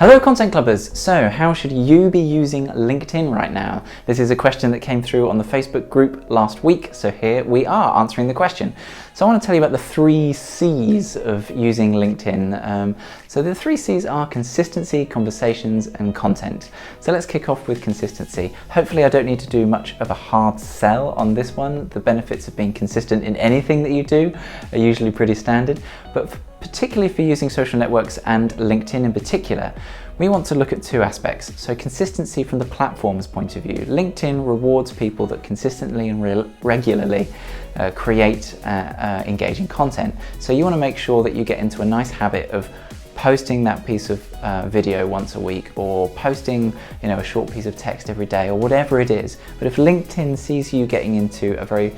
Hello Content Clubbers! So how should you be using LinkedIn right now? This is a question that came through on the Facebook group last week, so here we are answering the question. So I want to tell you about the 3 C's of using LinkedIn. So the 3 C's are consistency, conversations and content. So let's kick off with consistency. Hopefully I don't need to do much of a hard sell on this one. The benefits of being consistent in anything that you do are usually pretty standard, but particularly for using social networks and LinkedIn in particular, we want to look at 2 aspects. So consistency from the platform's point of view. LinkedIn rewards people that consistently and regularly create engaging content. So you want to make sure that you get into a nice habit of posting that piece of video once a week, or posting a short piece of text every day, or whatever it is. But if LinkedIn sees you getting into a very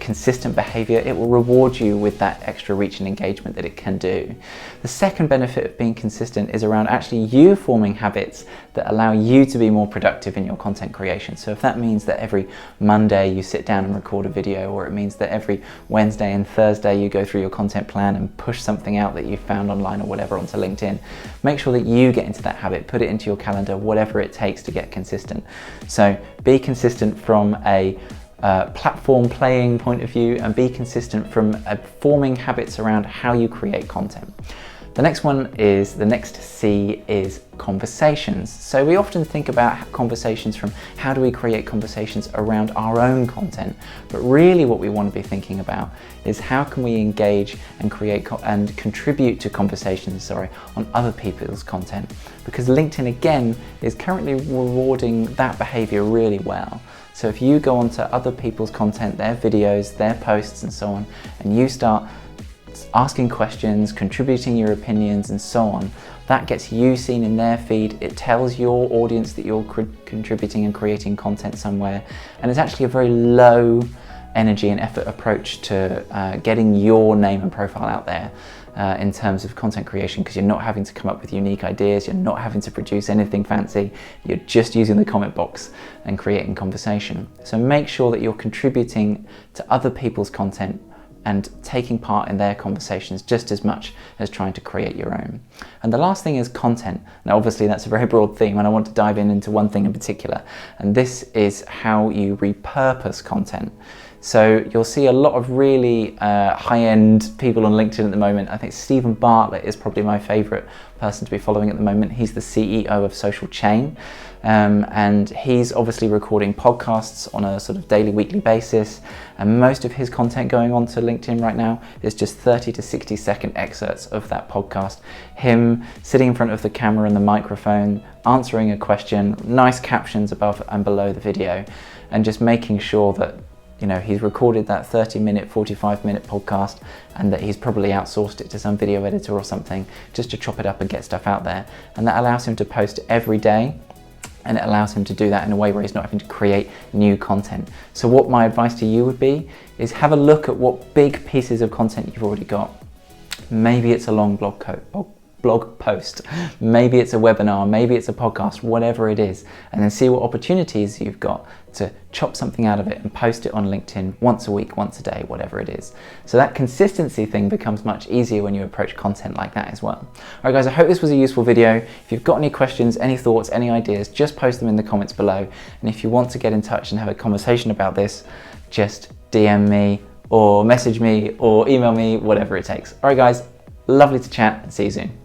consistent behavior, it will reward you with that extra reach and engagement that it can do. The second benefit of being consistent is around actually you forming habits that allow you to be more productive in your content creation. So if that means that every Monday you sit down and record a video, or it means that every Wednesday and Thursday you go through your content plan and push something out that you found online or whatever onto LinkedIn, make sure that you get into that habit, put it into your calendar, whatever it takes to get consistent. So be consistent from a platform playing point of view, and be consistent from forming habits around how you create content. The next one is, the next C is conversations. So we often think about conversations from how do we create conversations around our own content, but really what we want to be thinking about is how can we engage and create and contribute to conversations, on other people's content, because LinkedIn again is currently rewarding that behavior really well. So if you go onto other people's content, their videos, their posts and so on, and you start asking questions, contributing your opinions and so on, that gets you seen in their feed. It tells your audience that you're contributing and creating content somewhere, and it's actually a very low energy and effort approach to getting your name and profile out there in terms of content creation, because you're not having to come up with unique ideas, you're not having to produce anything fancy, you're just using the comment box and creating conversation. So make sure that you're contributing to other people's content and taking part in their conversations just as much as trying to create your own. And the last thing is content. Now obviously that's a very broad theme, and I want to dive into one thing in particular, and this is how you repurpose content. So you'll see a lot of really high-end people on LinkedIn at the moment. I think Stephen Bartlett is probably my favorite person to be following at the moment. He's the CEO of Social Chain, and he's obviously recording podcasts on a sort of daily, weekly basis, and most of his content going on to LinkedIn right now is just 30 to 60 second excerpts of that podcast. Him sitting in front of the camera and the microphone, answering a question, nice captions above and below the video, and just making sure that he's recorded that 30-minute, 45-minute podcast, and that he's probably outsourced it to some video editor or something just to chop it up and get stuff out there. And that allows him to post every day, and it allows him to do that in a way where he's not having to create new content. So what my advice to you would be is have a look at what big pieces of content you've already got. Maybe it's a long blog post, maybe it's a webinar, maybe it's a podcast, whatever it is, and then see what opportunities you've got to chop something out of it and post it on LinkedIn once a week, once a day, whatever it is. So that consistency thing becomes much easier when you approach content like that as well. Alright guys, I hope this was a useful video. If you've got any questions, any thoughts, any ideas, just post them in the comments below. And if you want to get in touch and have a conversation about this, just DM me or message me or email me, whatever it takes. Alright guys, lovely to chat, and see you soon.